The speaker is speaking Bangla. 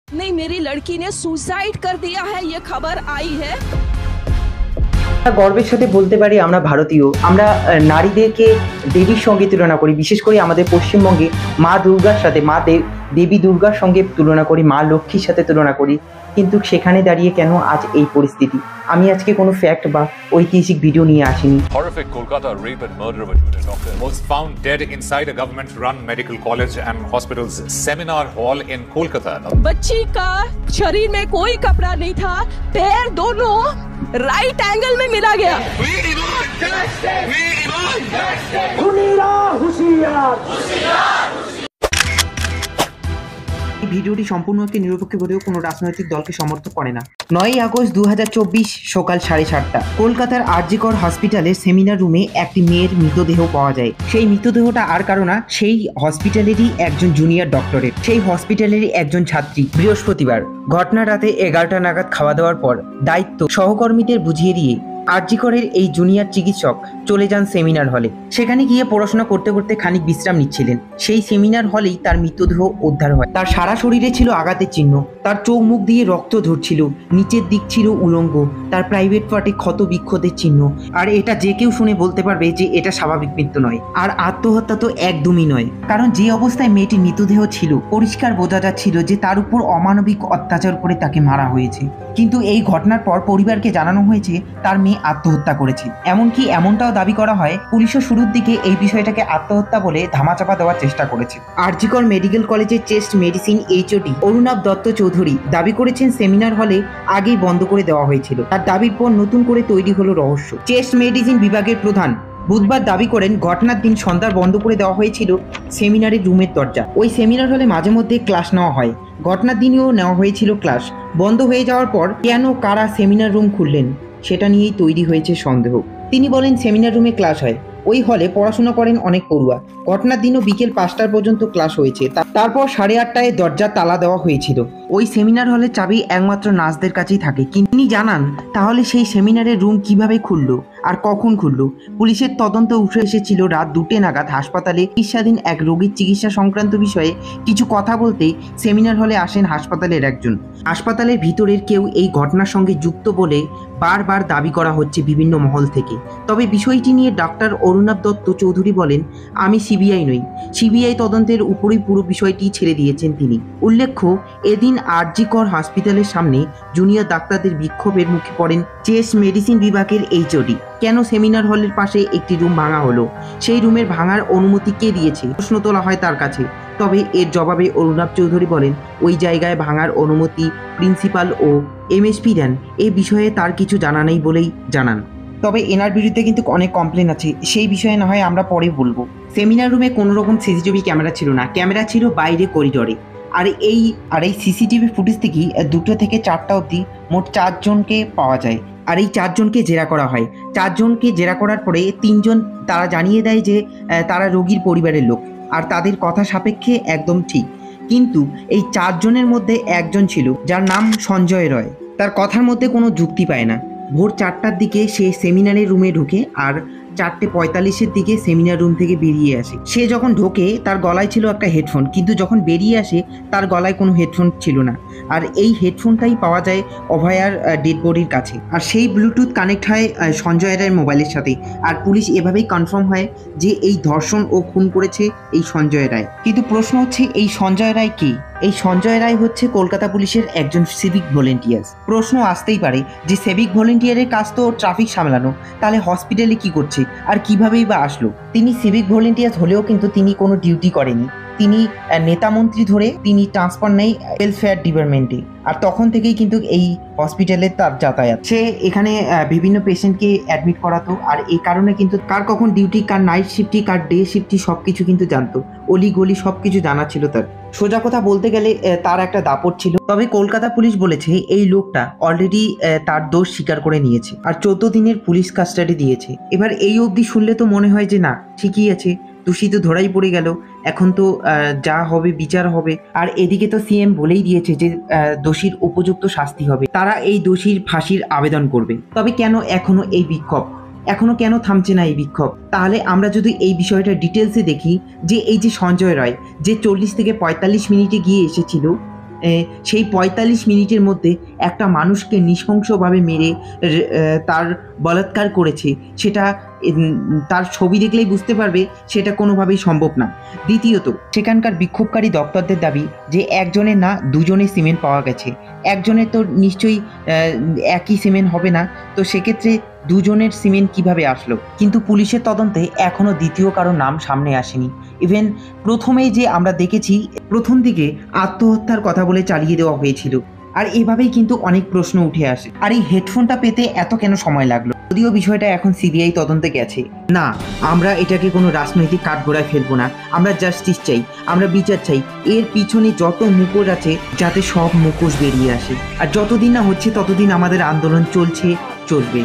नहीं, मेरी लड़की ने सुसाइड कर दिया है, ये खबर आई है। গর্বের সাথে বলতে পারি আমরা ভারতীয়। আমরা নারীদেরকে দেবীর সঙ্গে তুলনা করি, বিশেষ করে আমাদের পশ্চিমবঙ্গে মা দুর্গার সাথে দেবী দুর্গার সঙ্গে তুলনা করি, মা লক্ষ্মীর সাথে তুলনা করি। কিন্তু সেখানে দাঁড়িয়ে কেন আজ এই পরিস্থিতি? আমি আজকে কোনো ফ্যাক্ট বা ঐতিহাসিক ভিডিও নিয়ে আসিনি। Horrific Kolkata rape and murder of a junior doctor was found dead inside a government-run medical college and hospital's seminar hall in Kolkata. बच्ची का शरीर में कोई कपड़ा नहीं था, पैर दोनों राइट एंगल में मिला गया। এই ভিডিওটি সম্পূর্ণ একটি নিরপেক্ষ হলেও কোনো রাজনৈতিক দলকে সমর্থন করে না। 9ই আগস্ট 2024 সকাল 7:30 কলকাতার আরজি কর হসপিটালের সেমিনার রুমে একটি মেয়ের মৃতদেহ পাওয়া যায়। সেই মৃতদেহটা আর কারো না, সেই হসপিটালেরই একজন জুনিয়র ডক্টরের, সেই হসপিটালেরই একজন ছাত্রী। বৃহস্পতিবার ঘটনা রাতে 11টা নাগাদ খাওয়া দাওয়ার পর দায়িত্ব সহকর্মীদের বুঝিয়ে দিয়ে আরজি করের এই জুনিয়র চিকিৎসক চলে যান সেমিনার হলে। সেখানে গিয়ে পড়াশোনা করতে করতে খানিক বিশ্রাম নিচ্ছিলেন। সেই সেমিনার হলেই তার মৃতদেহ উদ্ধার হয়। তার সারা শরীরে ছিল আঘাতের চিহ্ন, তার চোখ মুখ দিয়ে রক্ত ঝরছিল, নিচের দিক ছিল উলঙ্গ, তার প্রাইভেট পার্টে ক্ষত বিক্ষতের চিহ্ন। আর এটা যে কেউ শুনে বলতে পারবে যে এটা স্বাভাবিক মৃত্যু নয়, আর আত্মহত্যা তো একদমই নয়। কারণ যে অবস্থায় মেয়েটির মৃতদেহ ছিল, পরিষ্কার বোঝা যাচ্ছিল যে তার উপর অমানবিক অত্যাচার করে তাকে মারা হয়েছে। কিন্তু এই ঘটনার পর পরিবারকে জানানো হয়েছে তার মেয়ে আত্মহত্যা করেছে। এমনকি এমনটাও দাবি করা হয় পুলিশও শুরুর দিকে এই বিষয়টাকে আত্মহত্যা বলে ধামাচাপা দেওয়ার চেষ্টা করেছে। আরজি কর মেডিকেল কলেজের chest medicine HOD Arunava Dutta Chowdhury দাবি করেছেন সেমিনার হলে আগেই বন্ধ করে দেওয়া হয়েছিল। তার দাবির পর নতুন করে তৈরি হলো রহস্য। চেস্ট মেডিসিন বিভাগের প্রধান বুধবার দাবি করেন ঘটনার দিন সন্ধ্যার বন্ধ করে দেওয়া হয়েছিল সেমিনারের রুমের দরজা। ওই সেমিনার হলে মাঝে মধ্যে ক্লাস নেওয়া হয়, ঘটনার দিনেও নেওয়া হয়েছিল ক্লাস। বন্ধ হয়ে যাওয়ার পর কেন কারা সেমিনার রুম খুললেন সেটা নিয়েই তৈরি হয়েছে সন্দেহ। তিনি বলেন সেমিনার রুমে ক্লাস হয়, ওই হলে পড়াশোনা করেন অনেক পড়ুয়া। ঘটনার দিনও বিকেল 5টা পর্যন্ত ক্লাস হয়েছে, তারপর 8:30টায় দরজা তালা দেওয়া হয়েছিল। ওই সেমিনার হলের চাবি একমাত্র নার্সদের কাছেই থাকে। তিনি জানান তাহলে সেই সেমিনারের রুম কিভাবে খুললো আর কখন খুললো। পুলিশের তদন্ত উঠে এসেছিল রাত 2টে নাগাদ হাসপাতালে চিকিৎসাধীন এক রোগীর চিকিৎসা সংক্রান্ত বিষয়ে কিছু কথা বলতে সেমিনার হলে আসেন হাসপাতালের একজন। হাসপাতালের ভিতরের কেউ এই ঘটনার সঙ্গে যুক্ত বলে বারবার দাবি করা হচ্ছে বিভিন্ন মহল থেকে। তবে বিষয়টি নিয়ে ডাক্তার অরুণাভ দত্ত চৌধুরী বলেন, আমি সিবিআই নই, সিবিআই তদন্তের উপরেই পুরো বিষয়টি ছেড়ে দিয়েছেন তিনি। উল্লেখ্য, এদিন আরজি কর হসপিটালের সামনে জুনিয়র ডাক্তারদের বিক্ষোভের মুখে পড়েন চেস্ট মেডিসিন বিভাগের এইচওডি। কেন সেমিনার হলের পাশে একটি রুম ভাঙা হলো, সেই রুমের ভাঙার অনুমতি কে দিয়েছে প্রশ্ন তোলা হয় তার কাছে। তবে এর জবাবে অরুণাভ চৌধুরী বলেন ওই জায়গায় ভাঙার অনুমতি প্রিন্সিপাল ও এমএসপি দেন, এ বিষয়ে তার কিছু জানা নেই বলেই জানান। তবে এনার বিরুদ্ধে কিন্তু অনেক কমপ্লেন আছে, সেই বিষয়ে না হয় আমরা পরে বলবো। সেমিনার রুমে কোনো রকম সিসিটিভি ক্যামেরা ছিল না, ক্যামেরা ছিল বাইরে করিডোরে। আর এই সিসিটিভি ফুটেজ থেকেই 2টো থেকে 4টা অবধি মোট 4 জনকে পাওয়া যায়। আর এই 4 জনকে জেরা করা হয়। 4 জনকে জেরা করার পরে 3 জন তারা জানিয়ে দেয় যে তারা রোগীর পরিবারের লোক, আর তাদের কথা সাপেক্ষে একদম ঠিক। কিন্তু এই 4 জনের মধ্যে একজন ছিল যার নাম সঞ্জয় রয়। তার কথার মধ্যে কোনো যুক্তি পায় না। ভোর 4টার দিকে সে সেমিনারের রুমে ঢুকে আর 4:45-এর দিকে সেমিনার রুম থেকে বেরিয়ে আসে। সে যখন ঢোকে তার গলায় ছিল একটা হেডফোন, কিন্তু যখন বেরিয়ে আসে তার গলায় কোনো হেডফোন ছিল না। আর এই হেডফোনটাই পাওয়া যায় অভয়ার ডেড বডির কাছে। আর সেই ব্লুটুথ কানেক্ট হয় সঞ্জয় রায়ের মোবাইলের সাথে। আর পুলিশ এভাবেই কনফার্ম হয় যে এই ধর্ষণ ও খুন করেছে এই সঞ্জয় রায়। কিন্তু প্রশ্ন হচ্ছে এই সঞ্জয় রায় কে? এই সঞ্জয় রায় হচ্ছে কলকাতা পুলিশের একজন সিভিক ভলেন্টিয়ার। প্রশ্ন আসতেই পারে যে সিভিক ভলেন্টিয়ারের কাজ তো ট্রাফিক সামলানো, তাহলে হসপিটালে কি করছে আর কিভাবেই বা আসলো? তিনি সিভিক ভলেন্টিয়ার হলেও কিন্তু তিনি কোনো ডিউটি করেনি। তিনি নেতা মন্ত্রী ধরে তিনি ট্রান্সফার নেয় ওয়েলফেয়ার ডিপার্টমেন্টে। আর তখন থেকেই কিন্তু এই হসপিটালে তার যাতায়াত। সে এখানে বিভিন্ন পেশেন্টকে অ্যাডমিট করাতো। আর এই কারণে কিন্তু কার কখন ডিউটি, কার নাইট শিফটি, কার ডে শিফটি সব কিছু কিন্তু জানতো। অলি গলি সব কিছু জানা ছিল তার। সোজা কথা বলতে গেলে তার একটা দাপট ছিল। তবে কলকাতা পুলিশ বলেছে এই লোকটা অলরেডি তার দোষ স্বীকার করে নিয়েছে আর 14 দিনের পুলিশ কাস্টাডি দিয়েছে। এবার এই অবধি শুনলে তো মনে হয় যে না, ঠিকই আছে, দোষী তো ধরাই পড়ে গেল, এখন তো যা হবে বিচার হবে। আর এদিকে তো সিএম বলেই দিয়েছে যে দোষীর উপযুক্ত শাস্তি হবে, তারা এই দোষীর ফাঁসির আবেদন করবে। তবে কেন এখনো এই বিক্ষোভ, এখনো কেন থামছে না এই বিক্ষোভ? তাহলে আমরা যদি এই বিষয়টা ডিটেলসে দেখি যে এই যে সঞ্জয় রায় যে 40 থেকে 45 মিনিটে গিয়ে এসেছিল, সেই ৪৫ মিনিটের মধ্যে একটা মানুষকে নৃশংসভাবে মেরে তার বলাৎকার করেছে, সেটা তার ছবি দেখলেই বুঝতে পারবে সেটা কোনোভাবেই সম্ভব না। দ্বিতীয়ত, সেখানকার বিক্ষোভকারী দপ্তরদের দাবি যে একজনের না দুজনের সিমেন্ট পাওয়া গেছে। একজনের তো নিশ্চয়ই একই সিমেন্ট হবে না, তো সেক্ষেত্রে দুজনের সিমেন্ট কিভাবে আসলো? কিন্তু পুলিশের তদন্তে এখনও দ্বিতীয় কারো নাম সামনে আসেনি। ইভেন প্রথমেই যে আমরা দেখেছি, প্রথম দিকে আত্মহত্যার কথা বলে চালিয়ে দেওয়া হয়েছিল। আর এভাবেই কিন্তু অনেক প্রশ্ন উঠে আসে, আর এই হেডফোনটা পেতে এত কেন সময় লাগলো? যদিও বিষয়টা এখন সিবিআই তদন্তে গেছে। না, আমরা এটাকে কোনো রাজনৈতিক কাঠগড়ায় ফেলবো না। আমরা জাস্টিস চাই, আমরা বিচার চাই। এর পিছনে যত মুখোশ আছে যাতে সব মুখোশ বেরিয়ে আসে। আর যতদিন না হচ্ছে ততদিন আমাদের আন্দোলন চলবে।